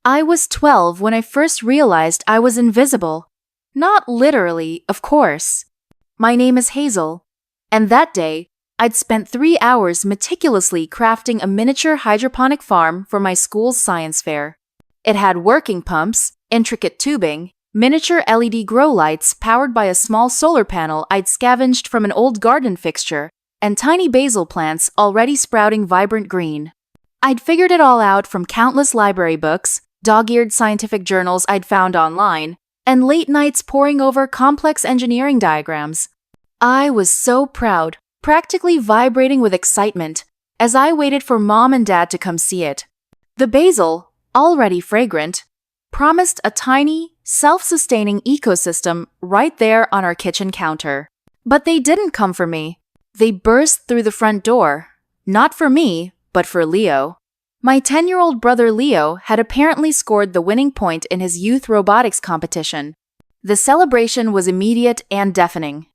I was 12 when I first realized I was invisible. Not literally, of course. My name is Hazel, and that day, I'd spent 3 hours meticulously crafting a miniature hydroponic farm for my school's science fair. It had working pumps, intricate tubing, miniature LED grow lights powered by a small solar panel I'd scavenged from an old garden fixture, and tiny basil plants already sprouting vibrant green. I'd figured it all out from countless library books, dog-eared scientific journals I'd found online, and late nights poring over complex engineering diagrams. I was so proud, practically vibrating with excitement, as I waited for Mom and Dad to come see it. The basil, already fragrant, promised a tiny, self-sustaining ecosystem right there on our kitchen counter. But they didn't come for me. They burst through the front door. Not for me, but for Leo. My 10-year-old brother Leo had apparently scored the winning point in his youth robotics competition. The celebration was immediate and deafening.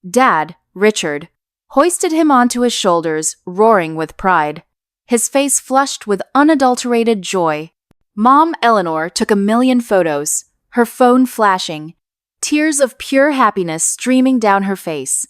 Dad, Richard, hoisted him onto his shoulders, roaring with pride. His face flushed with unadulterated joy. Mom, Eleanor, took a million photos, her phone flashing, tears of pure happiness streaming down her face.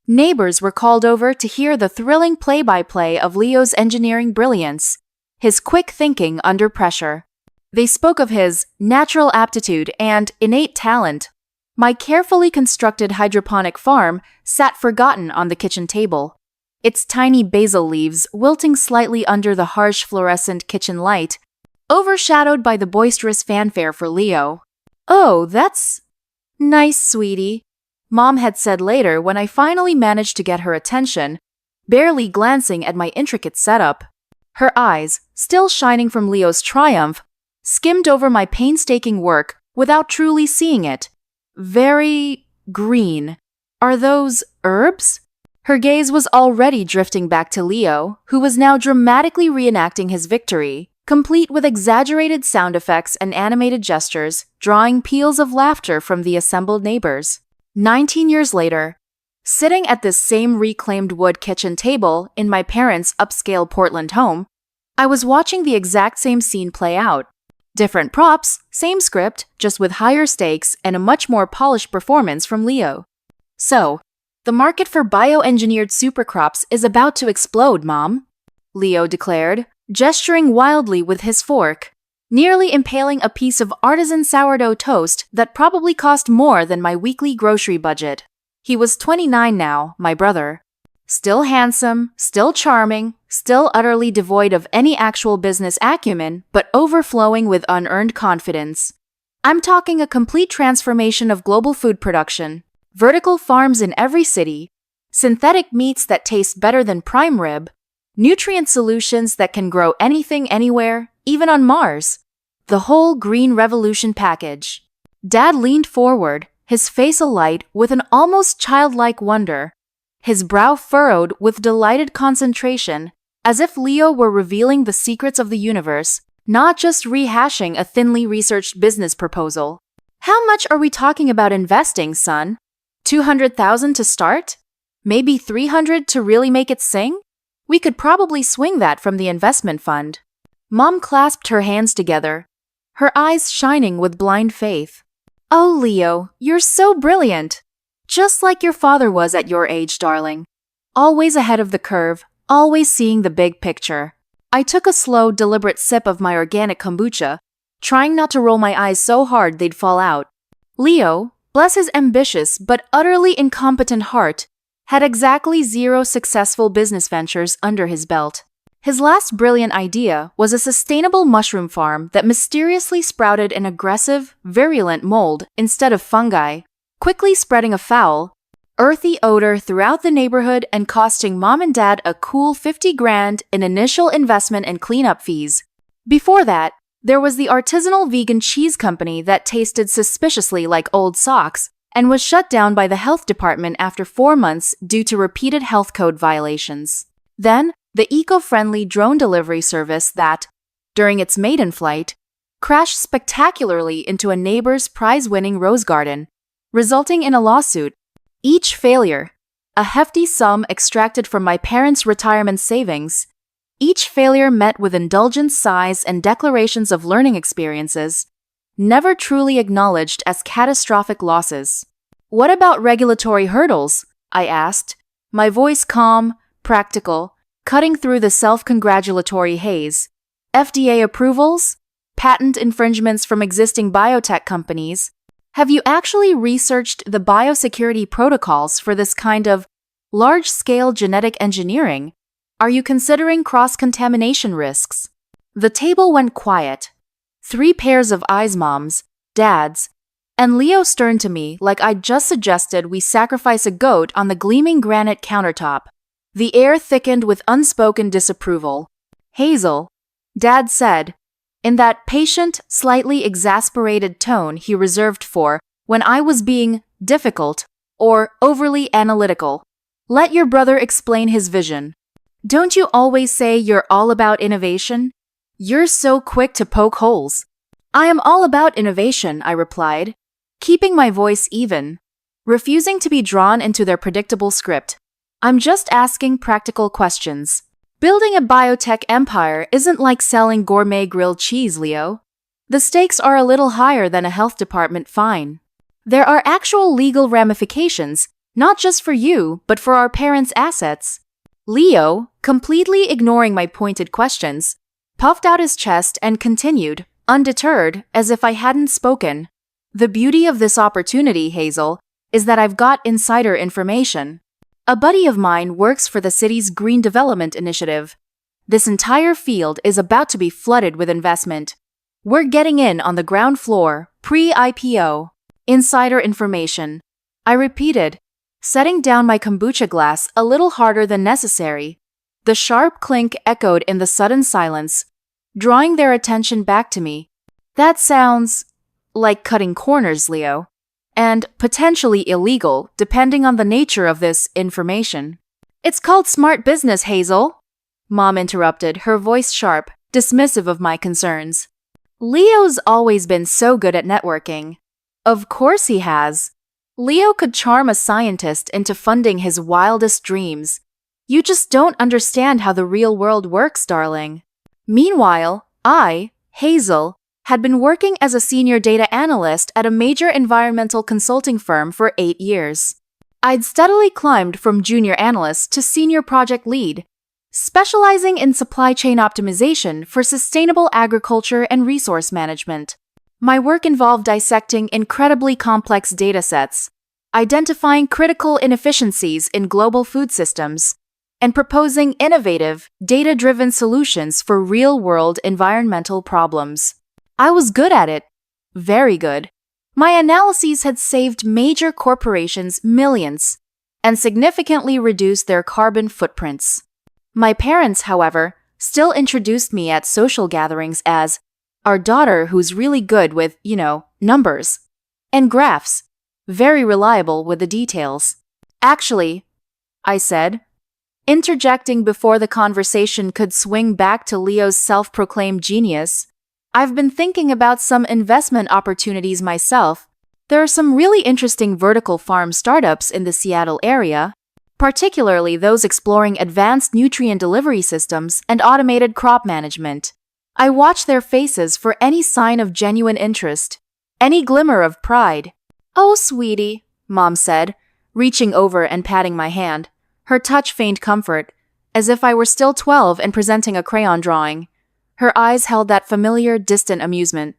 Neighbors were called over to hear the thrilling play-by-play of Leo's engineering brilliance, his quick thinking under pressure. They spoke of his natural aptitude and innate talent. My carefully constructed hydroponic farm sat forgotten on the kitchen table, its tiny basil leaves wilting slightly under the harsh fluorescent kitchen light, overshadowed by the boisterous fanfare for Leo. "Oh, that's nice, sweetie," Mom had said later when I finally managed to get her attention, barely glancing at my intricate setup. Her eyes, still shining from Leo's triumph, skimmed over my painstaking work without truly seeing it. "Very green. Are those herbs?" Her gaze was already drifting back to Leo, who was now dramatically reenacting his victory, complete with exaggerated sound effects and animated gestures, drawing peals of laughter from the assembled neighbors. 19 years later, sitting at this same reclaimed wood kitchen table in my parents' upscale Portland home, I was watching the exact same scene play out. Different props, same script, just with higher stakes and a much more polished performance from Leo. "So, the market for bioengineered supercrops is about to explode, Mom," Leo declared, gesturing wildly with his fork, nearly impaling a piece of artisan sourdough toast that probably cost more than my weekly grocery budget. He was 29 now, my brother. Still handsome, still charming, still utterly devoid of any actual business acumen, but overflowing with unearned confidence. I'm talking a complete transformation of global food production, vertical farms in every city, synthetic meats that taste better than prime rib, nutrient solutions that can grow anything anywhere, even on Mars. The whole green revolution package. Dad leaned forward, his face alight with an almost childlike wonder, his brow furrowed with delighted concentration, as if Leo were revealing the secrets of the universe, not just rehashing a thinly researched business proposal. "How much are we talking about investing, son? 200,000 to start? Maybe 300 to really make it sing? We could probably swing that from the investment fund." Mom clasped her hands together, her eyes shining with blind faith. "Oh, Leo, you're so brilliant. Just like your father was at your age, darling. Always ahead of the curve, always seeing the big picture." I took a slow, deliberate sip of my organic kombucha, trying not to roll my eyes so hard they'd fall out. Leo, bless his ambitious but utterly incompetent heart, had exactly 0 successful business ventures under his belt. His last brilliant idea was a sustainable mushroom farm that mysteriously sprouted an aggressive, virulent mold instead of fungi, quickly spreading a foul, earthy odor throughout the neighborhood and costing Mom and Dad a cool 50 grand in initial investment and cleanup fees. Before that, there was the artisanal vegan cheese company that tasted suspiciously like old socks and was shut down by the health department after 4 months due to repeated health code violations. Then, the eco-friendly drone delivery service that, during its maiden flight, crashed spectacularly into a neighbor's prize-winning rose garden, resulting in a lawsuit. Each failure, a hefty sum extracted from my parents' retirement savings, each failure met with indulgent sighs and declarations of learning experiences, never truly acknowledged as catastrophic losses. What about regulatory hurdles? I asked, my voice calm, practical, cutting through the self-congratulatory haze. FDA approvals? Patent infringements from existing biotech companies? Have you actually researched the biosecurity protocols for this kind of large-scale genetic engineering? Are you considering cross-contamination risks? The table went quiet. 3 pairs of eyes, moms, dads, and Leo turned to me like I'd just suggested we sacrifice a goat on the gleaming granite countertop. The air thickened with unspoken disapproval. Hazel, Dad said, in that patient, slightly exasperated tone he reserved for when I was being difficult or overly analytical. Let your brother explain his vision. Don't you always say you're all about innovation? You're so quick to poke holes. I am all about innovation, I replied, keeping my voice even, refusing to be drawn into their predictable script. I'm just asking practical questions. Building a biotech empire isn't like selling gourmet grilled cheese, Leo. The stakes are a little higher than a health department fine. There are actual legal ramifications, not just for you, but for our parents' assets. Leo, completely ignoring my pointed questions, puffed out his chest and continued, undeterred, as if I hadn't spoken. The beauty of this opportunity, Hazel, is that I've got insider information. A buddy of mine works for the city's Green Development Initiative. This entire field is about to be flooded with investment. We're getting in on the ground floor, pre-IPO. Insider information. I repeated, setting down my kombucha glass a little harder than necessary. The sharp clink echoed in the sudden silence, drawing their attention back to me. That sounds like cutting corners, Leo. And potentially illegal, depending on the nature of this information. It's called smart business, Hazel, Mom interrupted, her voice sharp, dismissive of my concerns. Leo's always been so good at networking. Of course he has. Leo could charm a scientist into funding his wildest dreams. You just don't understand how the real world works, darling. Meanwhile, I, Hazel, had been working as a senior data analyst at a major environmental consulting firm for 8 years. I'd steadily climbed from junior analyst to senior project lead, specializing in supply chain optimization for sustainable agriculture and resource management. My work involved dissecting incredibly complex data sets, identifying critical inefficiencies in global food systems, and proposing innovative, data-driven solutions for real-world environmental problems. I was good at it. Very good. My analyses had saved major corporations millions and significantly reduced their carbon footprints. My parents, however, still introduced me at social gatherings as our daughter who's really good with, numbers and graphs, very reliable with the details. Actually, I said, interjecting before the conversation could swing back to Leo's self-proclaimed genius, I've been thinking about some investment opportunities myself. There are some really interesting vertical farm startups in the Seattle area, particularly those exploring advanced nutrient delivery systems and automated crop management. I watch their faces for any sign of genuine interest, any glimmer of pride. Oh, sweetie, Mom said, reaching over and patting my hand, her touch faint comfort, as if I were still 12 and presenting a crayon drawing. Her eyes held that familiar, distant amusement.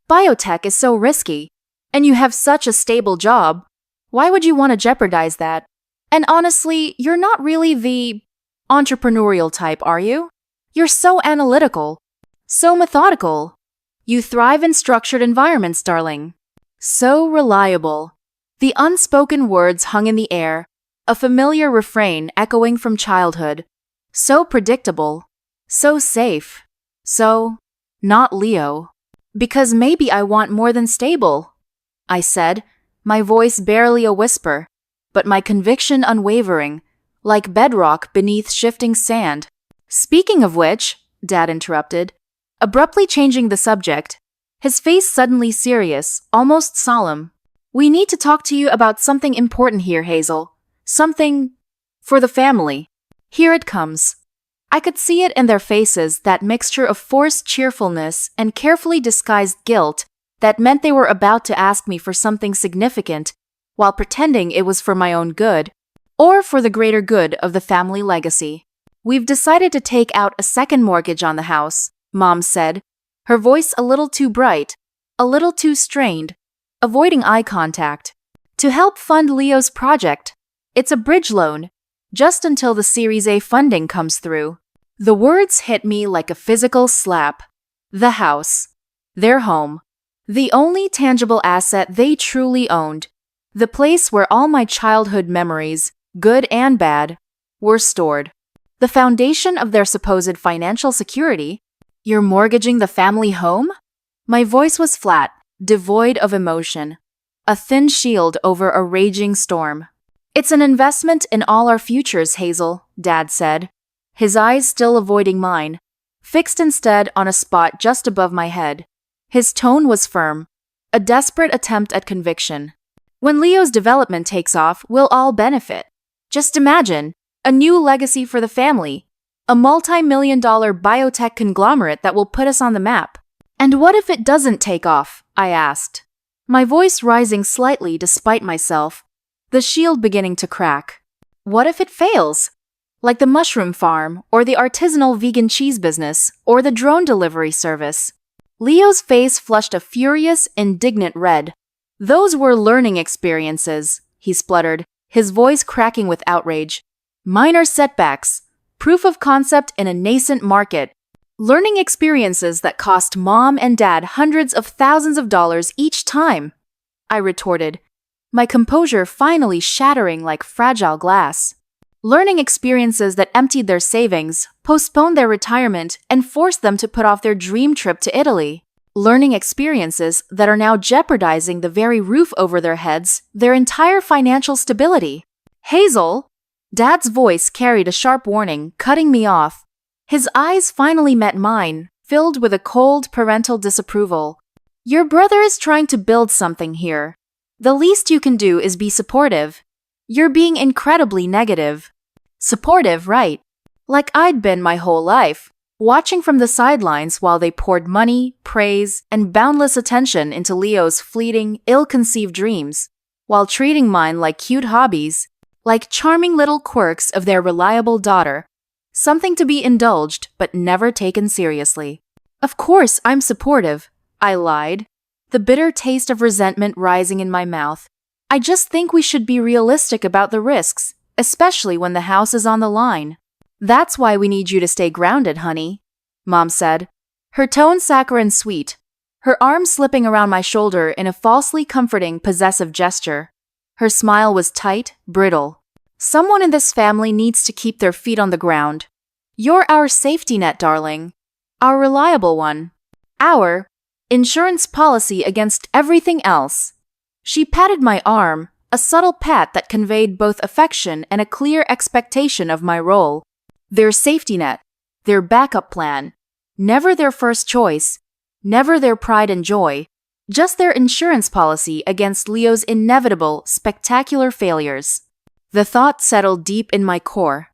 Biotech is so risky, and you have such a stable job. Why would you want to jeopardize that? And honestly, you're not really the entrepreneurial type, are you? You're so analytical, so methodical. You thrive in structured environments, darling. So reliable. The unspoken words hung in the air, a familiar refrain echoing from childhood. So predictable, so safe. So, not Leo. Because maybe I want more than stable, I said, my voice barely a whisper, but my conviction unwavering, like bedrock beneath shifting sand. Speaking of which, Dad interrupted, abruptly changing the subject, his face suddenly serious, almost solemn. We need to talk to you about something important here, Hazel. Something for the family. Here it comes. I could see it in their faces, that mixture of forced cheerfulness and carefully disguised guilt that meant they were about to ask me for something significant while pretending it was for my own good or for the greater good of the family legacy. "We've decided to take out a second mortgage on the house," Mom said, her voice a little too bright, a little too strained, avoiding eye contact, "to help fund Leo's project. It's a bridge loan, just until the Series A funding comes through." The words hit me like a physical slap. The house. Their home. The only tangible asset they truly owned. The place where all my childhood memories, good and bad, were stored. The foundation of their supposed financial security. "You're mortgaging the family home?" My voice was flat, devoid of emotion. A thin shield over a raging storm. "It's an investment in all our futures, Hazel," Dad said, his eyes still avoiding mine, fixed instead on a spot just above my head. His tone was firm, a desperate attempt at conviction. "When Leo's development takes off, we'll all benefit. Just imagine, a new legacy for the family, a multi-million-dollar biotech conglomerate that will put us on the map." "And what if it doesn't take off?" I asked, my voice rising slightly despite myself, the shield beginning to crack. "What if it fails? Like the mushroom farm, or the artisanal vegan cheese business, or the drone delivery service?" Leo's face flushed a furious, indignant red. "Those were learning experiences," he spluttered, his voice cracking with outrage. "Minor setbacks, proof of concept in a nascent market. Learning experiences that cost Mom and Dad hundreds of thousands of dollars each time," I retorted, my composure finally shattering like fragile glass. "Learning experiences that emptied their savings, postponed their retirement, and forced them to put off their dream trip to Italy. Learning experiences that are now jeopardizing the very roof over their heads, their entire financial stability." "Hazel!" Dad's voice carried a sharp warning, cutting me off. His eyes finally met mine, filled with a cold parental disapproval. "Your brother is trying to build something here. The least you can do is be supportive. You're being incredibly negative." Supportive, right? Like I'd been my whole life, watching from the sidelines while they poured money, praise, and boundless attention into Leo's fleeting, ill-conceived dreams, while treating mine like cute hobbies, like charming little quirks of their reliable daughter, something to be indulged but never taken seriously. "Of course I'm supportive," I lied, the bitter taste of resentment rising in my mouth. "I just think we should be realistic about the risks, especially when the house is on the line." "That's why we need you to stay grounded, honey," Mom said, her tone saccharine sweet, her arm slipping around my shoulder in a falsely comforting, possessive gesture. Her smile was tight, brittle. "Someone in this family needs to keep their feet on the ground. You're our safety net, darling. Our reliable one. Our insurance policy against everything else." She patted my arm, a subtle pat that conveyed both affection and a clear expectation of my role. Their safety net, their backup plan, never their first choice, never their pride and joy, just their insurance policy against Leo's inevitable, spectacular failures. The thought settled deep in my core,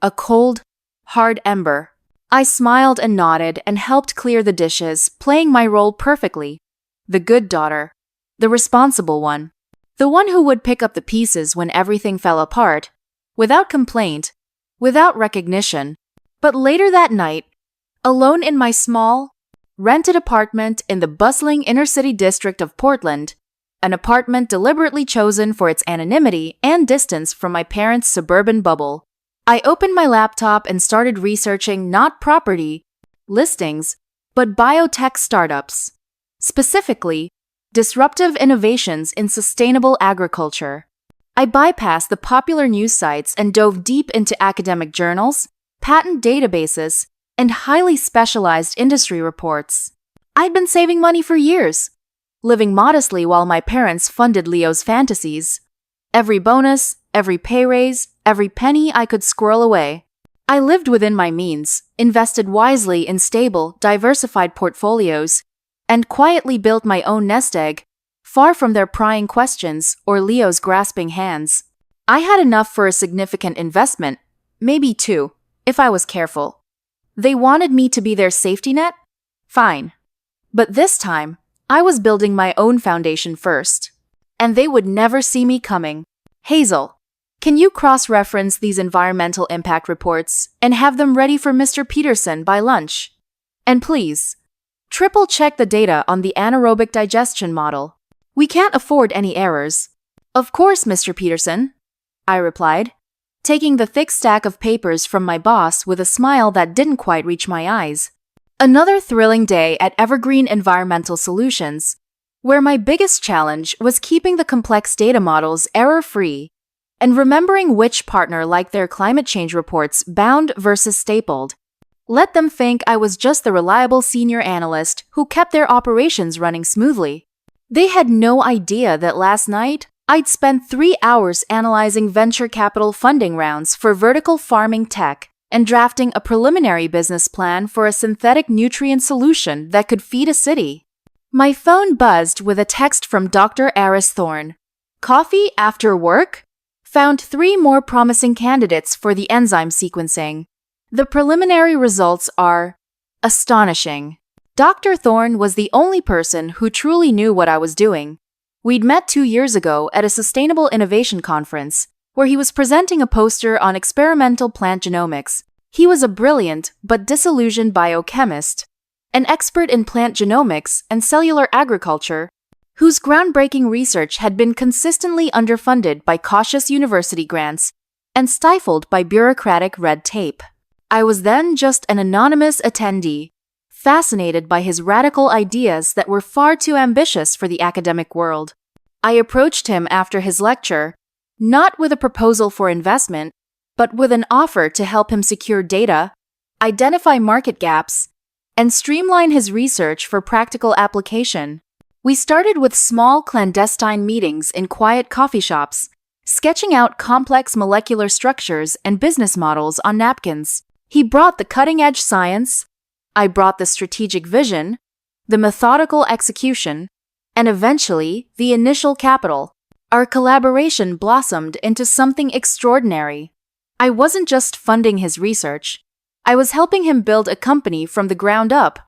a cold, hard ember. I smiled and nodded and helped clear the dishes, playing my role perfectly. The good daughter, the responsible one, the one who would pick up the pieces when everything fell apart, without complaint, without recognition. But later that night, alone in my small, rented apartment in the bustling inner-city district of Portland, an apartment deliberately chosen for its anonymity and distance from my parents' suburban bubble, I opened my laptop and started researching not property, listings, but biotech startups. Specifically, disruptive innovations in sustainable agriculture. I bypassed the popular news sites and dove deep into academic journals, patent databases, and highly specialized industry reports. I'd been saving money for years, living modestly while my parents funded Leo's fantasies. Every bonus, every pay raise, every penny I could squirrel away. I lived within my means, invested wisely in stable, diversified portfolios, and quietly built my own nest egg, far from their prying questions or Leo's grasping hands. I had enough for a significant investment, maybe two, if I was careful. They wanted me to be their safety net? Fine. But this time, I was building my own foundation first. And they would never see me coming. Hazel, can you cross-reference these environmental impact reports and have them ready for Mr. Peterson by lunch? And please, triple-check the data on the anaerobic digestion model. We can't afford any errors. Of course, Mr. Peterson, I replied, taking the thick stack of papers from my boss with a smile that didn't quite reach my eyes. Another thrilling day at Evergreen Environmental Solutions, where my biggest challenge was keeping the complex data models error-free and remembering which partner liked their climate change reports bound versus stapled. Let them think I was just the reliable senior analyst who kept their operations running smoothly. They had no idea that last night I'd spent 3 hours analyzing venture capital funding rounds for vertical farming tech and drafting a preliminary business plan for a synthetic nutrient solution that could feed a city. My phone buzzed with a text from Dr. Aris Thorne. Coffee after work? Found 3 more promising candidates for the enzyme sequencing. The preliminary results are astonishing. Dr. Thorne was the only person who truly knew what I was doing. We'd met 2 years ago at a Sustainable Innovation Conference, where he was presenting a poster on experimental plant genomics. He was a brilliant but disillusioned biochemist, an expert in plant genomics and cellular agriculture, whose groundbreaking research had been consistently underfunded by cautious university grants and stifled by bureaucratic red tape. I was then just an anonymous attendee, fascinated by his radical ideas that were far too ambitious for the academic world. I approached him after his lecture, not with a proposal for investment, but with an offer to help him secure data, identify market gaps, and streamline his research for practical application. We started with small clandestine meetings in quiet coffee shops, sketching out complex molecular structures and business models on napkins. He brought the cutting-edge science, I brought the strategic vision, the methodical execution, and eventually the initial capital. Our collaboration blossomed into something extraordinary. I wasn't just funding his research. I was helping him build a company from the ground up,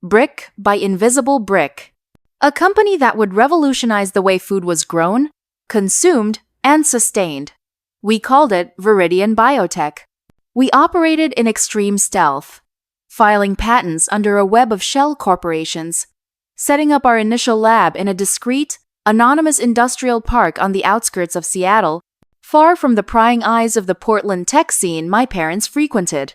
brick by invisible brick. A company that would revolutionize the way food was grown, consumed, and sustained. We called it Viridian Biotech. We operated in extreme stealth, filing patents under a web of shell corporations, setting up our initial lab in a discreet, anonymous industrial park on the outskirts of Seattle, far from the prying eyes of the Portland tech scene my parents frequented.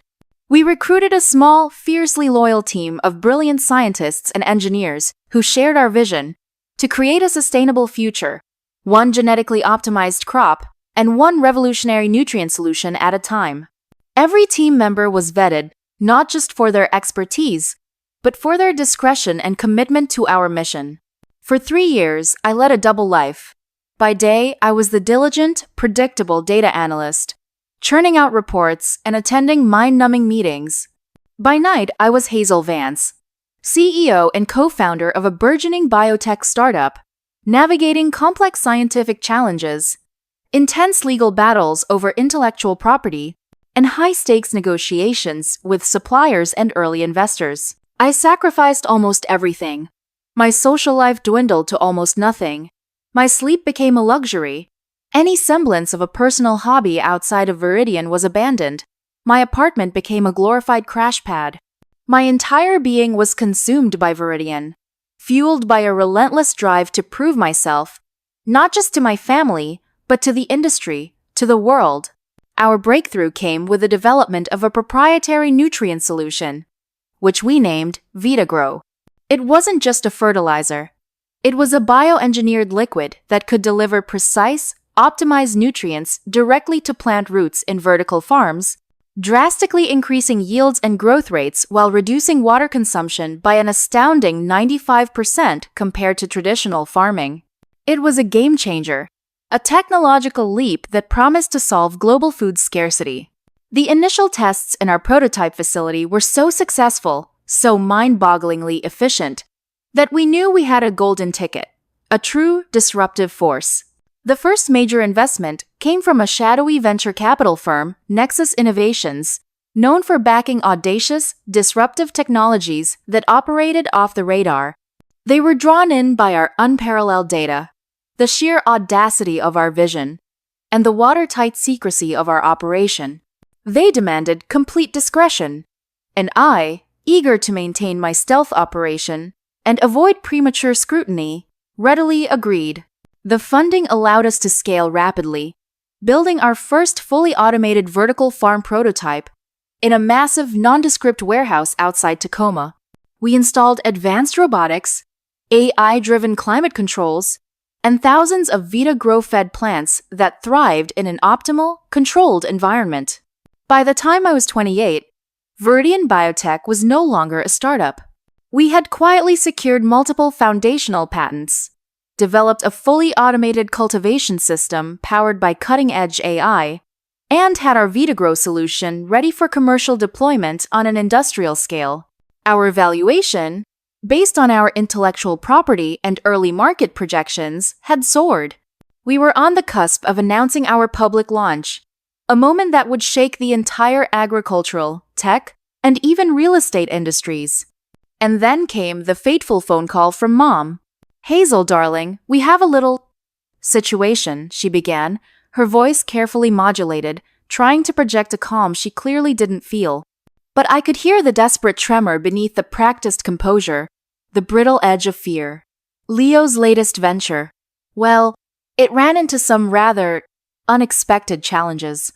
We recruited a small, fiercely loyal team of brilliant scientists and engineers who shared our vision to create a sustainable future, one genetically optimized crop and one revolutionary nutrient solution at a time. Every team member was vetted not just for their expertise, but for their discretion and commitment to our mission. For 3 years, I led a double life. By day, I was the diligent, predictable data analyst, churning out reports and attending mind-numbing meetings. By night, I was Hazel Vance, CEO and co-founder of a burgeoning biotech startup, navigating complex scientific challenges, intense legal battles over intellectual property, and high-stakes negotiations with suppliers and early investors. I sacrificed almost everything. My social life dwindled to almost nothing. My sleep became a luxury. Any semblance of a personal hobby outside of Viridian was abandoned. My apartment became a glorified crash pad. My entire being was consumed by Viridian, fueled by a relentless drive to prove myself, not just to my family, but to the industry, to the world. Our breakthrough came with the development of a proprietary nutrient solution, which we named VitaGrow. It wasn't just a fertilizer. It was a bioengineered liquid that could deliver precise, optimized nutrients directly to plant roots in vertical farms, drastically increasing yields and growth rates while reducing water consumption by an astounding 95% compared to traditional farming. It was a game changer, a technological leap that promised to solve global food scarcity. The initial tests in our prototype facility were so successful, so mind-bogglingly efficient, that we knew we had a golden ticket, a true disruptive force. The first major investment came from a shadowy venture capital firm, Nexus Innovations, known for backing audacious, disruptive technologies that operated off the radar. They were drawn in by our unparalleled data, the sheer audacity of our vision, and the watertight secrecy of our operation. They demanded complete discretion, and I, eager to maintain my stealth operation and avoid premature scrutiny, readily agreed. The funding allowed us to scale rapidly, building our first fully automated vertical farm prototype in a massive nondescript warehouse outside Tacoma. We installed advanced robotics, AI-driven climate controls, and thousands of Vita grow-fed plants that thrived in an optimal, controlled environment. By the time I was 28, Viridian Biotech was no longer a startup. We had quietly secured multiple foundational patents, developed a fully automated cultivation system powered by cutting-edge AI, and had our VitaGrow solution ready for commercial deployment on an industrial scale. Our valuation, based on our intellectual property and early market projections, had soared. We were on the cusp of announcing our public launch, a moment that would shake the entire agricultural, tech, and even real estate industries. And then came the fateful phone call from Mom. "Hazel, darling, we have a little situation," she began, her voice carefully modulated, trying to project a calm she clearly didn't feel. But I could hear the desperate tremor beneath the practiced composure, the brittle edge of fear. Leo's latest venture. Well, it ran into some rather unexpected challenges.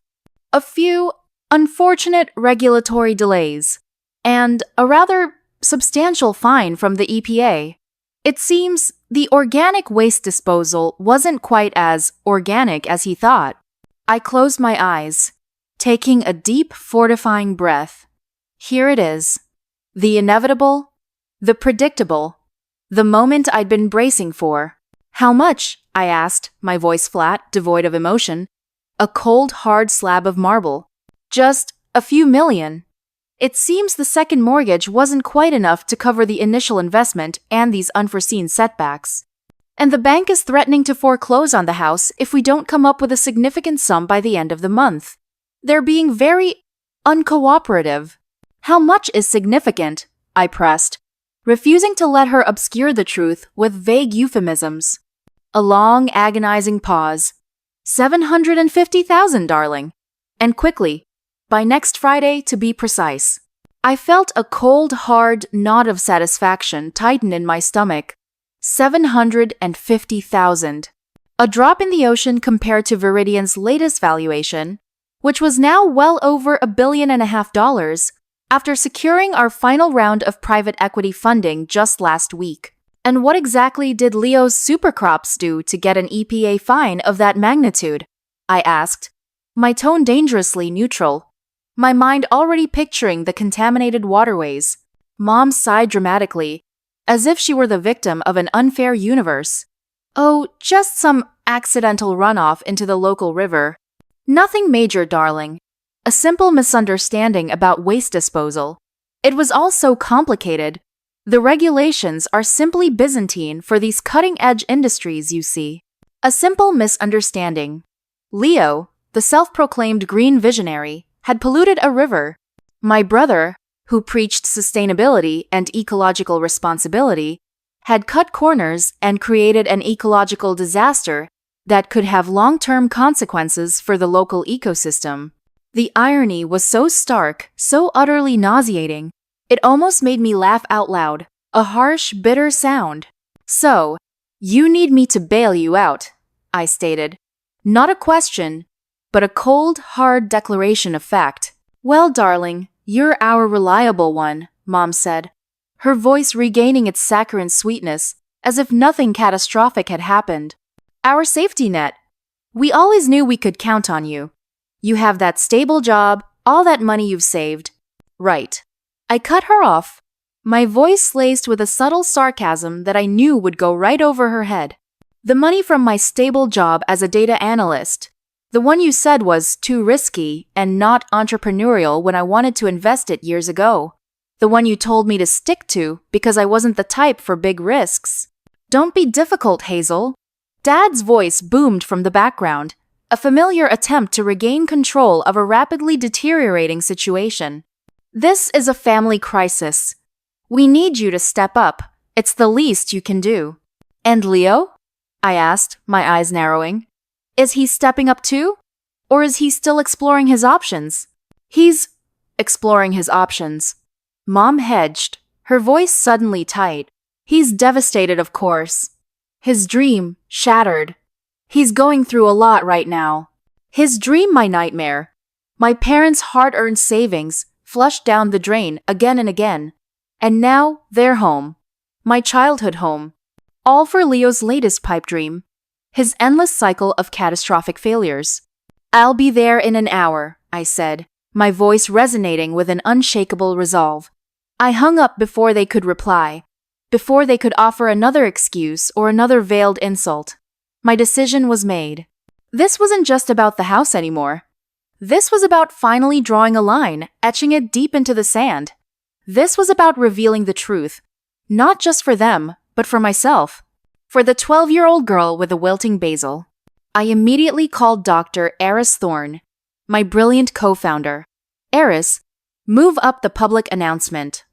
A few unfortunate regulatory delays, and a rather substantial fine from the EPA. It seems the organic waste disposal wasn't quite as organic as he thought. I closed my eyes, taking a deep, fortifying breath. Here it is. The inevitable, the predictable, the moment I'd been bracing for. "How much?" I asked, my voice flat, devoid of emotion. A cold, hard slab of marble. "Just a few million." It seems the second mortgage wasn't quite enough to cover the initial investment and these unforeseen setbacks. And the bank is threatening to foreclose on the house if we don't come up with a significant sum by the end of the month. They're being very uncooperative. "How much is significant?" I pressed, refusing to let her obscure the truth with vague euphemisms. A long, agonizing pause. "750,000, darling." And quickly, by next Friday to be precise. I felt a cold, hard knot of satisfaction tighten in my stomach. 750,000. A drop in the ocean compared to Viridian's latest valuation, which was now well over $1.5 billion after securing our final round of private equity funding just last week. And what exactly did Leo's supercrops do to get an EPA fine of that magnitude? I asked, my tone dangerously neutral, my mind already picturing the contaminated waterways. Mom sighed dramatically, as if she were the victim of an unfair universe. "Oh, just some accidental runoff into the local river. Nothing major, darling. A simple misunderstanding about waste disposal. It was all so complicated. The regulations are simply Byzantine for these cutting-edge industries, you see. A simple misunderstanding. Leo, the self-proclaimed green visionary, had polluted a river. My brother, who preached sustainability and ecological responsibility, had cut corners and created an ecological disaster that could have long-term consequences for the local ecosystem. The irony was so stark, so utterly nauseating, it almost made me laugh out loud, a harsh, bitter sound. "So, you need me to bail you out," I stated. Not a question, but a cold, hard declaration of fact. "Well, darling, you're our reliable one," Mom said, her voice regaining its saccharine sweetness, as if nothing catastrophic had happened. "Our safety net. We always knew we could count on you. You have that stable job, all that money you've saved." "Right." I cut her off, my voice laced with a subtle sarcasm that I knew would go right over her head. "The money from my stable job as a data analyst. The one you said was too risky and not entrepreneurial when I wanted to invest it years ago. The one you told me to stick to because I wasn't the type for big risks. Don't be difficult, Hazel." Dad's voice boomed from the background, a familiar attempt to regain control of a rapidly deteriorating situation. This is a family crisis. We need you to step up. It's the least you can do. And Leo? I asked, my eyes narrowing. Is he stepping up too? Or is he still exploring his options? He's exploring his options. Mom hedged, her voice suddenly tight. He's devastated, of course. His dream shattered. He's going through a lot right now. His dream, my nightmare. My parents' hard-earned savings flushed down the drain again and again. And now, their home. My childhood home. All for Leo's latest pipe dream. His endless cycle of catastrophic failures. I'll be there in an hour, I said, my voice resonating with an unshakable resolve. I hung up before they could reply, before they could offer another excuse or another veiled insult. My decision was made. This wasn't just about the house anymore. This was about finally drawing a line, etching it deep into the sand. This was about revealing the truth, not just for them, but for myself. For the 12-year-old girl with the wilting basil. I immediately called Dr. Eris Thorne, my brilliant co-founder. Eris, move up the public announcement.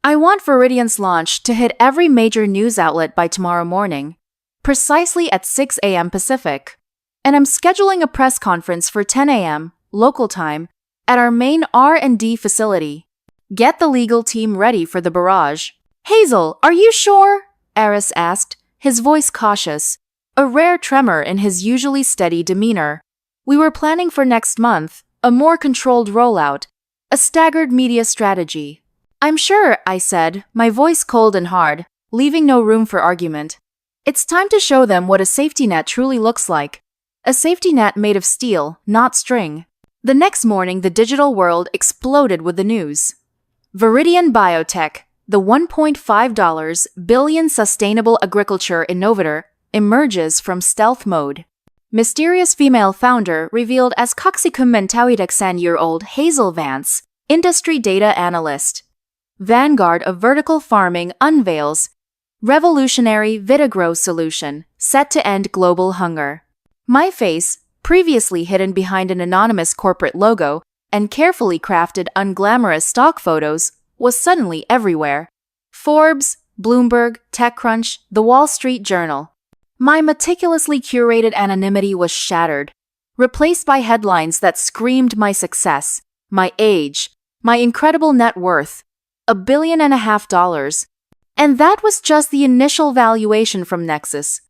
I want Viridian's launch to hit every major news outlet by tomorrow morning, precisely at 6 a.m. Pacific. And I'm scheduling a press conference for 10 a.m. local time at our main R&D facility. Get the legal team ready for the barrage. Hazel, are you sure? Eris asked, his voice cautious, a rare tremor in his usually steady demeanor. We were planning for next month, a more controlled rollout, a staggered media strategy. I'm sure, I said, my voice cold and hard, leaving no room for argument. It's time to show them what a safety net truly looks like. A safety net made of steel, not string. The next morning, the digital world exploded with the news. Viridian Biotech, the $1.5 billion sustainable agriculture innovator, emerges from stealth mode. Mysterious female founder revealed as Coxicum Mentawidexan-year-old Hazel Vance, industry data analyst. Vanguard of vertical farming unveils revolutionary Vitagrow solution set to end global hunger. My face, previously hidden behind an anonymous corporate logo and carefully crafted unglamorous stock photos, was suddenly everywhere. Forbes, Bloomberg, TechCrunch, The Wall Street Journal. My meticulously curated anonymity was shattered, replaced by headlines that screamed my success, my age, my incredible net worth, $1.5 billion. And that was just the initial valuation from Nexus.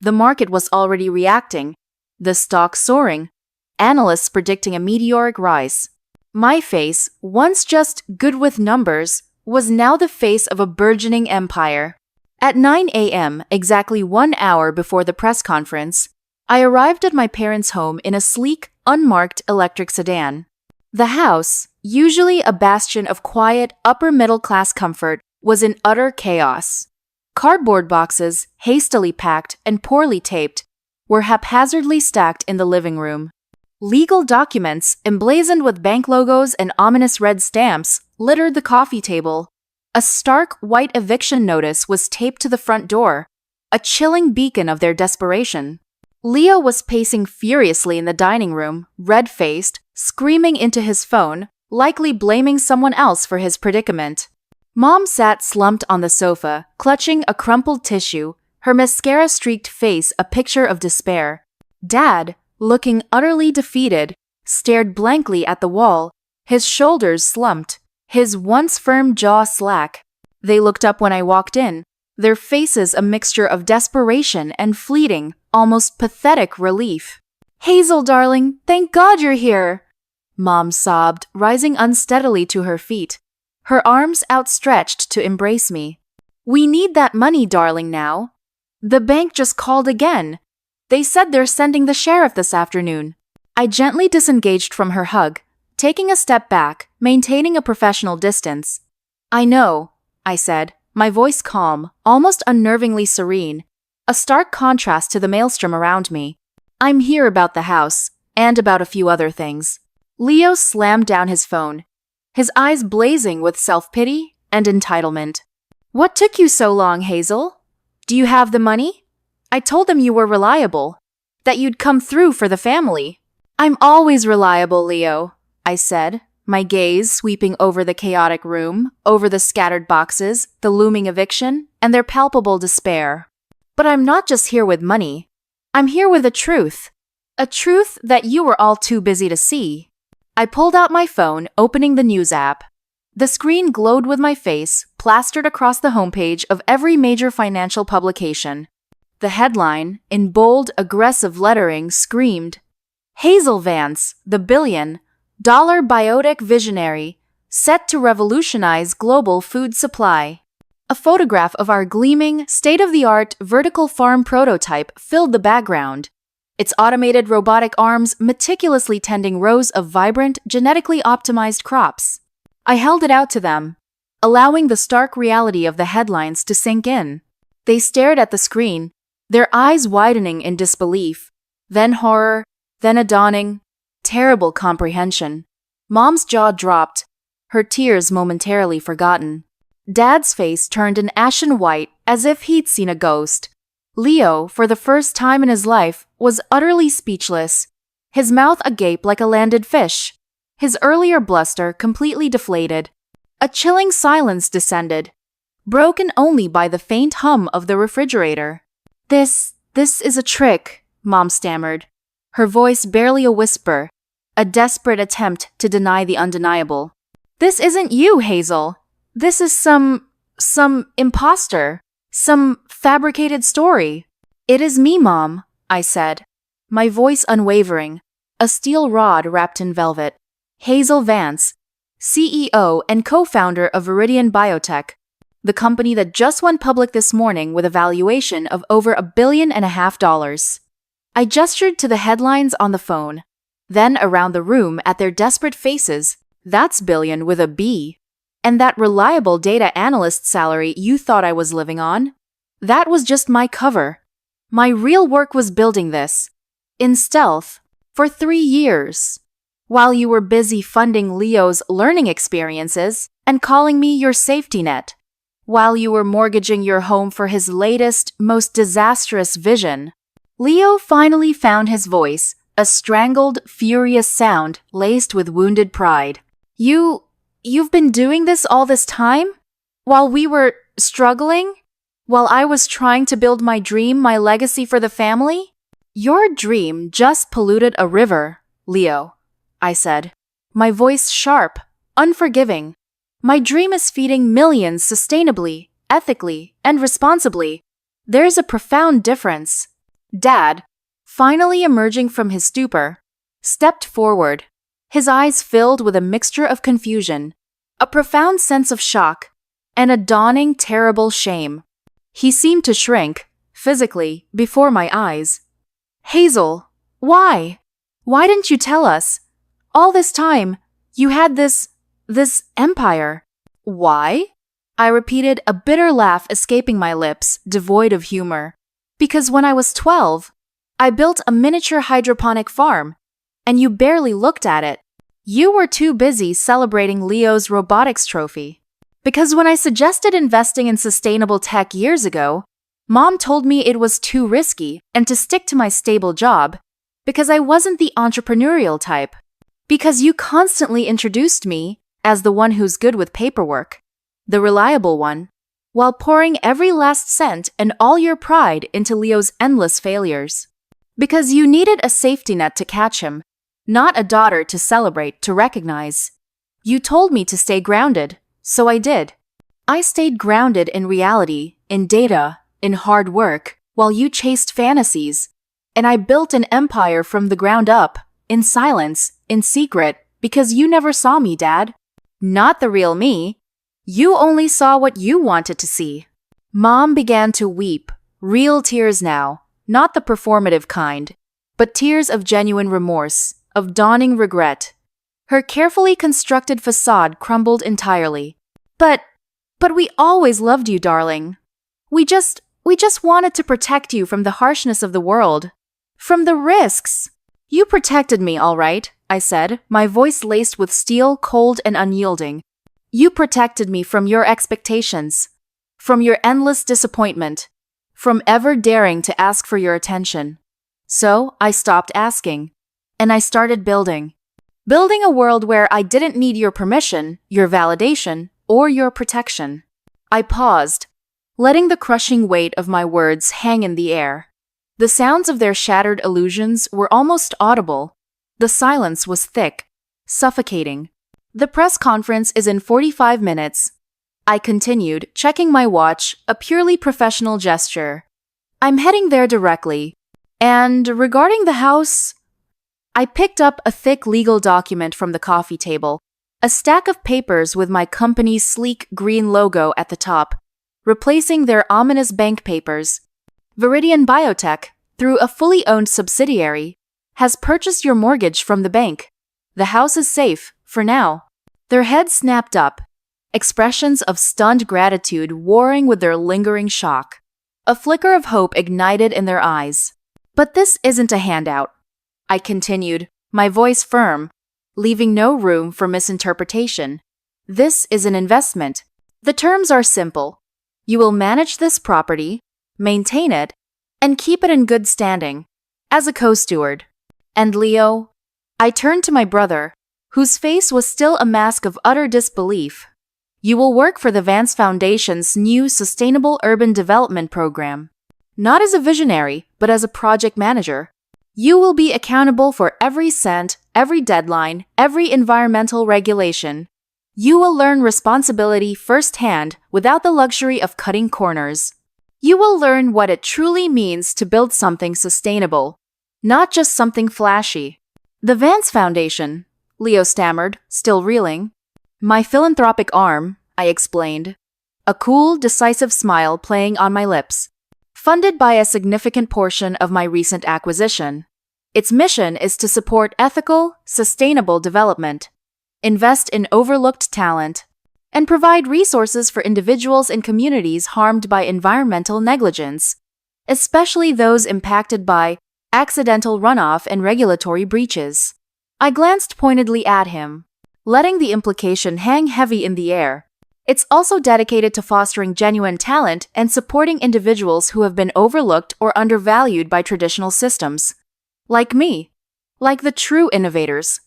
The market was already reacting, the stock soaring, analysts predicting a meteoric rise. My face, once just good with numbers, was now the face of a burgeoning empire. At 9 a.m., exactly 1 hour before the press conference, I arrived at my parents' home in a sleek, unmarked electric sedan. The house, usually a bastion of quiet, upper-middle-class comfort, was in utter chaos. Cardboard boxes, hastily packed and poorly taped, were haphazardly stacked in the living room. Legal documents, emblazoned with bank logos and ominous red stamps, littered the coffee table. A stark white eviction notice was taped to the front door, a chilling beacon of their desperation. Leo was pacing furiously in the dining room, red-faced, screaming into his phone, likely blaming someone else for his predicament. Mom sat slumped on the sofa, clutching a crumpled tissue, her mascara-streaked face a picture of despair. Dad, looking utterly defeated, stared blankly at the wall, his shoulders slumped, his once firm jaw slack. They looked up when I walked in, their faces a mixture of desperation and fleeting, almost pathetic relief. "Hazel, darling, thank God you're here!" Mom sobbed, rising unsteadily to her feet, her arms outstretched to embrace me. "We need that money, darling, now. The bank just called again. They said they're sending the sheriff this afternoon." I gently disengaged from her hug, taking a step back, maintaining a professional distance. "I know," I said, my voice calm, almost unnervingly serene, a stark contrast to the maelstrom around me. "I'm here about the house, and about a few other things." Leo slammed down his phone, his eyes blazing with self-pity and entitlement. "What took you so long, Hazel? Do you have the money? I told them you were reliable." That you'd come through for the family. I'm always reliable, Leo, I said, my gaze sweeping over the chaotic room, over the scattered boxes, the looming eviction, and their palpable despair. But I'm not just here with money. I'm here with a truth. A truth that you were all too busy to see. I pulled out my phone, opening the news app. The screen glowed with my face, plastered across the homepage of every major financial publication. The headline, in bold, aggressive lettering, screamed, Hazel Vance, the billion-dollar biotic visionary, set to revolutionize global food supply. A photograph of our gleaming, state-of-the-art vertical farm prototype filled the background, its automated robotic arms meticulously tending rows of vibrant, genetically optimized crops. I held it out to them, allowing the stark reality of the headlines to sink in. They stared at the screen, their eyes widening in disbelief, then horror, then a dawning, terrible comprehension. Mom's jaw dropped, her tears momentarily forgotten. Dad's face turned an ashen white as if he'd seen a ghost. Leo, for the first time in his life, was utterly speechless, his mouth agape like a landed fish, his earlier bluster completely deflated. A chilling silence descended, broken only by the faint hum of the refrigerator. This is a trick, Mom stammered, her voice barely a whisper, a desperate attempt to deny the undeniable. This isn't you, Hazel. This is some imposter, some fabricated story. It is me, Mom, I said, my voice unwavering, a steel rod wrapped in velvet. Hazel Vance, CEO and co-founder of Viridian Biotech, the company that just went public this morning with a valuation of over $1.5 billion. I gestured to the headlines on the phone, then around the room at their desperate faces. That's billion with a B. And that reliable data analyst salary you thought I was living on? That was just my cover. My real work was building this, in stealth, for 3 years, while you were busy funding Leo's learning experiences and calling me your safety net, while you were mortgaging your home for his latest, most disastrous vision. Leo finally found his voice, a strangled, furious sound laced with wounded pride. You've been doing this all this time? While we were struggling? While I was trying to build my dream, my legacy for the family? Your dream just polluted a river, Leo, I said, my voice sharp, unforgiving. My dream is feeding millions sustainably, ethically, and responsibly. There's a profound difference. Dad, finally emerging from his stupor, stepped forward, his eyes filled with a mixture of confusion, a profound sense of shock, and a dawning terrible shame. He seemed to shrink, physically, before my eyes. Hazel, why? Why didn't you tell us? All this time, you had this empire. Why? I repeated, a bitter laugh escaping my lips, devoid of humor. Because when I was 12, I built a miniature hydroponic farm, and you barely looked at it. You were too busy celebrating Leo's robotics trophy. Because when I suggested investing in sustainable tech years ago, Mom told me it was too risky and to stick to my stable job, because I wasn't the entrepreneurial type. Because you constantly introduced me as the one who's good with paperwork, the reliable one, while pouring every last cent and all your pride into Leo's endless failures. Because you needed a safety net to catch him, not a daughter to celebrate, to recognize. You told me to stay grounded, so I did. I stayed grounded in reality, in data, in hard work, while you chased fantasies. And I built an empire from the ground up, in silence, in secret, because you never saw me, Dad. Not the real me. You only saw what you wanted to see. Mom began to weep, real tears now, not the performative kind, but tears of genuine remorse, of dawning regret. Her carefully constructed facade crumbled entirely. But we always loved you, darling. We just wanted to protect you from the harshness of the world, from the risks. You protected me, all right, I said, my voice laced with steel, cold and unyielding. You protected me from your expectations, from your endless disappointment, from ever daring to ask for your attention. So I stopped asking. And I started building. Building a world where I didn't need your permission, your validation, or your protection. I paused, letting the crushing weight of my words hang in the air. The sounds of their shattered illusions were almost audible. The silence was thick, suffocating. The press conference is in 45 minutes. I continued, checking my watch, a purely professional gesture. I'm heading there directly. And regarding the house, I picked up a thick legal document from the coffee table, a stack of papers with my company's sleek green logo at the top, replacing their ominous bank papers. Viridian Biotech, through a fully owned subsidiary, has purchased your mortgage from the bank. The house is safe, for now. Their heads snapped up, expressions of stunned gratitude warring with their lingering shock. A flicker of hope ignited in their eyes. But this isn't a handout. I continued, my voice firm, leaving no room for misinterpretation. This is an investment. The terms are simple. You will manage this property, maintain it, and keep it in good standing, as a co-steward. And Leo? I turned to my brother, whose face was still a mask of utter disbelief. You will work for the Vance Foundation's new Sustainable Urban Development Program. Not as a visionary, but as a project manager. You will be accountable for every cent, every deadline, every environmental regulation. You will learn responsibility firsthand without the luxury of cutting corners. You will learn what it truly means to build something sustainable, not just something flashy. The Vance Foundation, Leo stammered, still reeling. My philanthropic arm, I explained, a cool, decisive smile playing on my lips. Funded by a significant portion of my recent acquisition. Its mission is to support ethical, sustainable development, invest in overlooked talent, and provide resources for individuals and communities harmed by environmental negligence, especially those impacted by accidental runoff and regulatory breaches. I glanced pointedly at him, letting the implication hang heavy in the air. It's also dedicated to fostering genuine talent and supporting individuals who have been overlooked or undervalued by traditional systems. Like me. Like the true innovators.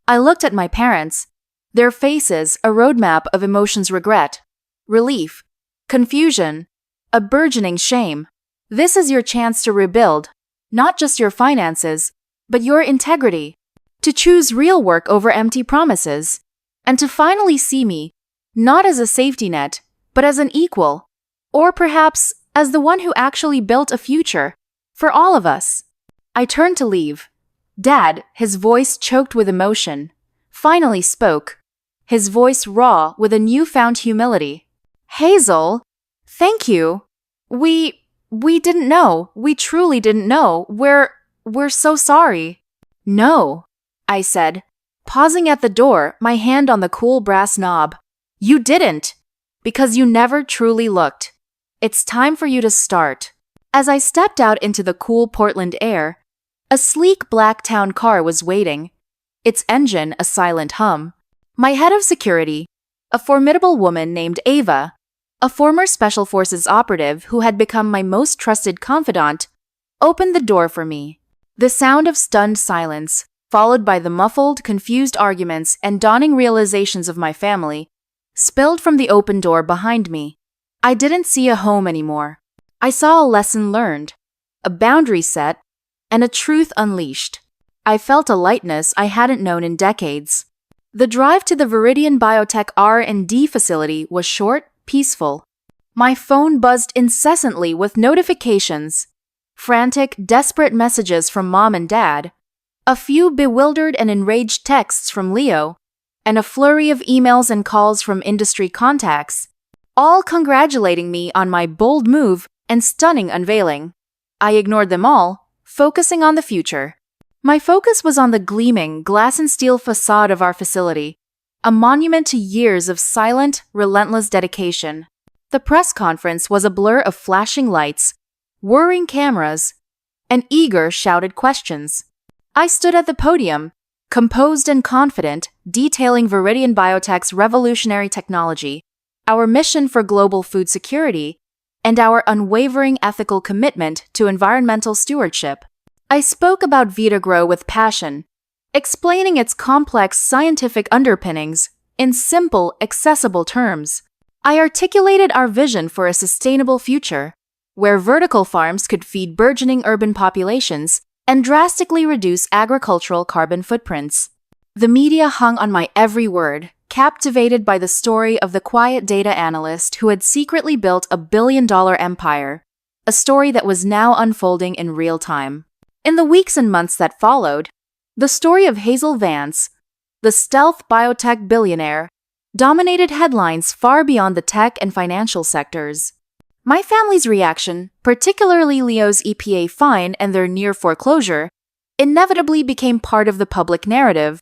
I looked at my parents. Their faces a roadmap of emotions: regret, relief, confusion, a burgeoning shame. This is your chance to rebuild, not just your finances, but your integrity. To choose real work over empty promises. And to finally see me, not as a safety net, but as an equal. Or perhaps as the one who actually built a future. For all of us. I turned to leave. Dad, his voice choked with emotion, finally spoke. His voice raw with a newfound humility. Hazel, thank you. We didn't know. We truly didn't know. We're so sorry. No, I said, pausing at the door, my hand on the cool brass knob. You didn't, because you never truly looked. It's time for you to start. As I stepped out into the cool Portland air, a sleek black town car was waiting, its engine a silent hum. My head of security, a formidable woman named Ava, a former Special Forces operative who had become my most trusted confidant, opened the door for me. The sound of stunned silence, followed by the muffled, confused arguments and dawning realizations of my family, spilled from the open door behind me. I didn't see a home anymore. I saw a lesson learned, a boundary set, and a truth unleashed. I felt a lightness I hadn't known in decades. The drive to the Viridian Biotech R&D facility was short, peaceful. My phone buzzed incessantly with notifications, frantic, desperate messages from Mom and Dad, a few bewildered and enraged texts from Leo, and a flurry of emails and calls from industry contacts, all congratulating me on my bold move and stunning unveiling. I ignored them all, focusing on the future. My focus was on the gleaming glass and steel facade of our facility, a monument to years of silent, relentless dedication. The press conference was a blur of flashing lights, whirring cameras, and eager, shouted questions. I stood at the podium, composed and confident, detailing Viridian Biotech's revolutionary technology, our mission for global food security, and our unwavering ethical commitment to environmental stewardship. I spoke about Vitagrow with passion, explaining its complex scientific underpinnings in simple, accessible terms. I articulated our vision for a sustainable future, where vertical farms could feed burgeoning urban populations and drastically reduce agricultural carbon footprints. The media hung on my every word, captivated by the story of the quiet data analyst who had secretly built a billion-dollar empire, a story that was now unfolding in real time. In the weeks and months that followed, the story of Hazel Vance, the stealth biotech billionaire, dominated headlines far beyond the tech and financial sectors. My family's reaction, particularly Leo's EPA fine and their near foreclosure, inevitably became part of the public narrative,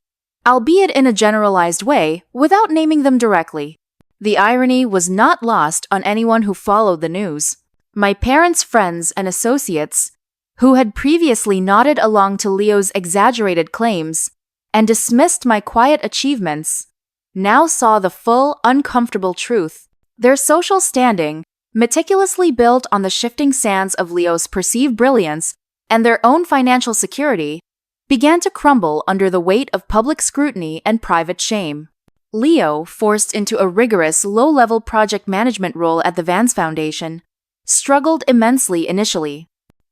albeit in a generalized way, without naming them directly. The irony was not lost on anyone who followed the news. My parents' friends and associates, who had previously nodded along to Leo's exaggerated claims and dismissed my quiet achievements, now saw the full, uncomfortable truth. Their social standing, meticulously built on the shifting sands of Leo's perceived brilliance and their own financial security, began to crumble under the weight of public scrutiny and private shame. Leo, forced into a rigorous, low-level project management role at the Vance Foundation, struggled immensely initially.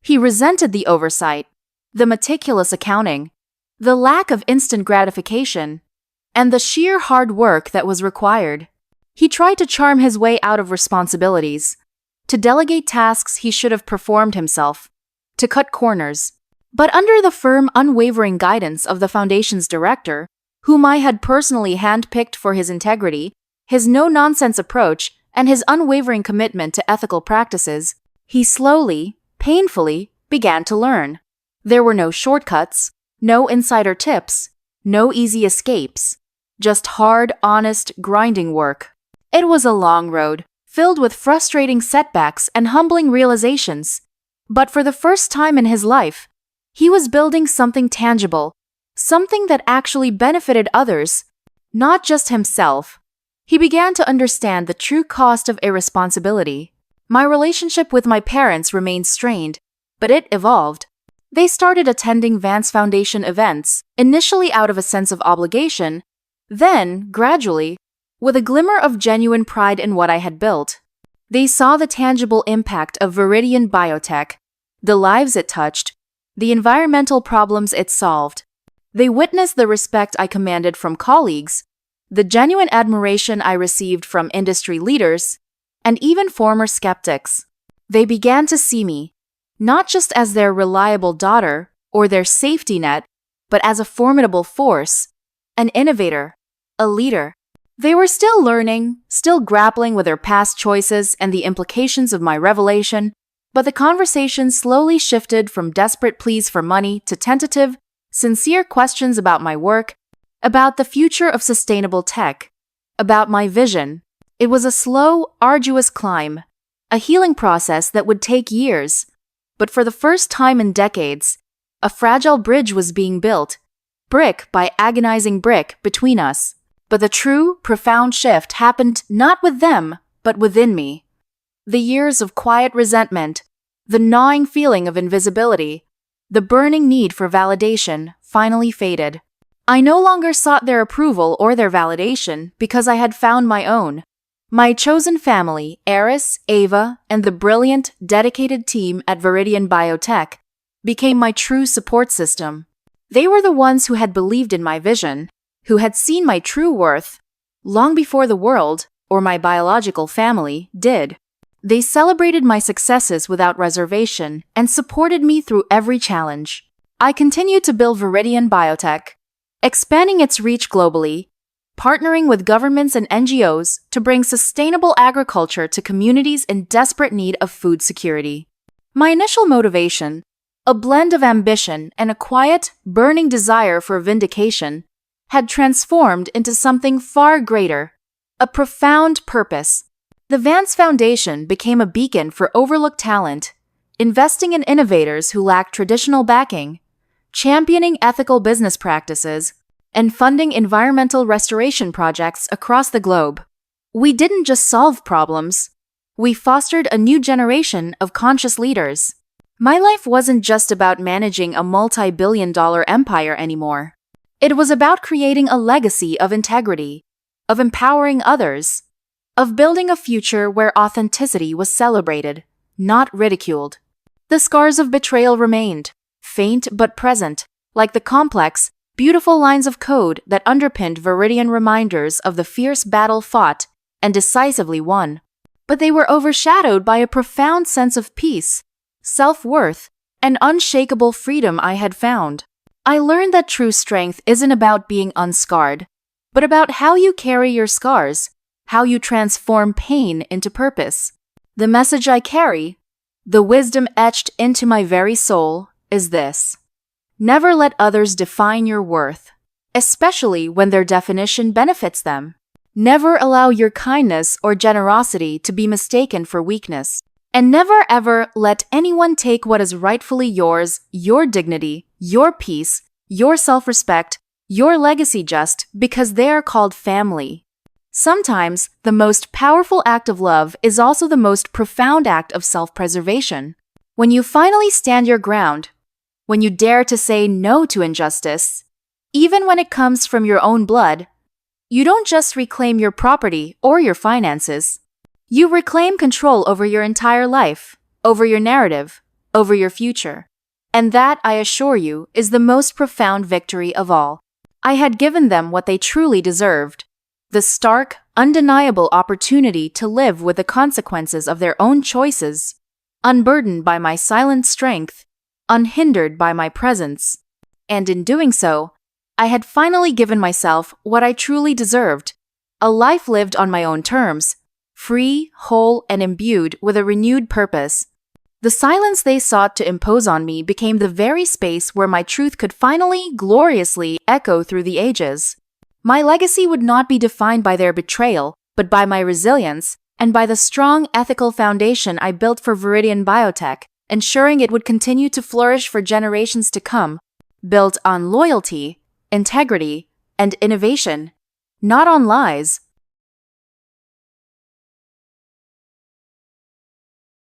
He resented the oversight, the meticulous accounting, the lack of instant gratification, and the sheer hard work that was required. He tried to charm his way out of responsibilities, to delegate tasks he should have performed himself, to cut corners. But under the firm, unwavering guidance of the Foundation's director, whom I had personally handpicked for his integrity, his no-nonsense approach, and his unwavering commitment to ethical practices, he slowly, painfully, began to learn. There were no shortcuts, no insider tips, no easy escapes, just hard, honest, grinding work. It was a long road, filled with frustrating setbacks and humbling realizations. But for the first time in his life, he was building something tangible, something that actually benefited others, not just himself. He began to understand the true cost of irresponsibility. My relationship with my parents remained strained, but it evolved. They started attending Vance Foundation events, initially out of a sense of obligation, then, gradually, with a glimmer of genuine pride in what I had built. They saw the tangible impact of Viridian Biotech, the lives it touched, the environmental problems it solved. They witnessed the respect I commanded from colleagues, the genuine admiration I received from industry leaders, and even former skeptics. They began to see me, not just as their reliable daughter or their safety net, but as a formidable force, an innovator, a leader. They were still learning, still grappling with their past choices and the implications of my revelation, but the conversation slowly shifted from desperate pleas for money to tentative, sincere questions about my work, about the future of sustainable tech, about my vision. It was a slow, arduous climb, a healing process that would take years, but for the first time in decades, a fragile bridge was being built, brick by agonizing brick, between us. But the true, profound shift happened not with them, but within me. The years of quiet resentment, the gnawing feeling of invisibility, the burning need for validation finally faded. I no longer sought their approval or their validation because I had found my own. My chosen family, Eris, Ava, and the brilliant, dedicated team at Viridian Biotech, became my true support system. They were the ones who had believed in my vision, who had seen my true worth, long before the world, or my biological family, did. They celebrated my successes without reservation and supported me through every challenge. I continued to build Viridian Biotech, expanding its reach globally, partnering with governments and NGOs to bring sustainable agriculture to communities in desperate need of food security. My initial motivation, a blend of ambition and a quiet, burning desire for vindication, had transformed into something far greater, a profound purpose. The Vance Foundation became a beacon for overlooked talent, investing in innovators who lacked traditional backing, championing ethical business practices, and funding environmental restoration projects across the globe. We didn't just solve problems, we fostered a new generation of conscious leaders. My life wasn't just about managing a multi-billion-dollar empire anymore. It was about creating a legacy of integrity, of empowering others, of building a future where authenticity was celebrated, not ridiculed. The scars of betrayal remained, faint but present, like the complex, beautiful lines of code that underpinned Viridian reminders of the fierce battle fought and decisively won. But they were overshadowed by a profound sense of peace, self-worth, and unshakable freedom I had found. I learned that true strength isn't about being unscarred, but about how you carry your scars, how you transform pain into purpose. The message I carry, the wisdom etched into my very soul, is this: never let others define your worth, especially when their definition benefits them. Never allow your kindness or generosity to be mistaken for weakness. And never ever let anyone take what is rightfully yours, your dignity, your peace, your self-respect, your legacy just because they are called family. Sometimes, the most powerful act of love is also the most profound act of self-preservation. When you finally stand your ground, when you dare to say no to injustice, even when it comes from your own blood, you don't just reclaim your property or your finances. You reclaim control over your entire life, over your narrative, over your future. And that, I assure you, is the most profound victory of all. I had given them what they truly deserved: the stark, undeniable opportunity to live with the consequences of their own choices, unburdened by my silent strength, unhindered by my presence. And in doing so, I had finally given myself what I truly deserved: a life lived on my own terms, free, whole, and imbued with a renewed purpose. The silence they sought to impose on me became the very space where my truth could finally, gloriously echo through the ages. My legacy would not be defined by their betrayal, but by my resilience, and by the strong ethical foundation I built for Viridian Biotech, ensuring it would continue to flourish for generations to come, built on loyalty, integrity, and innovation, not on lies,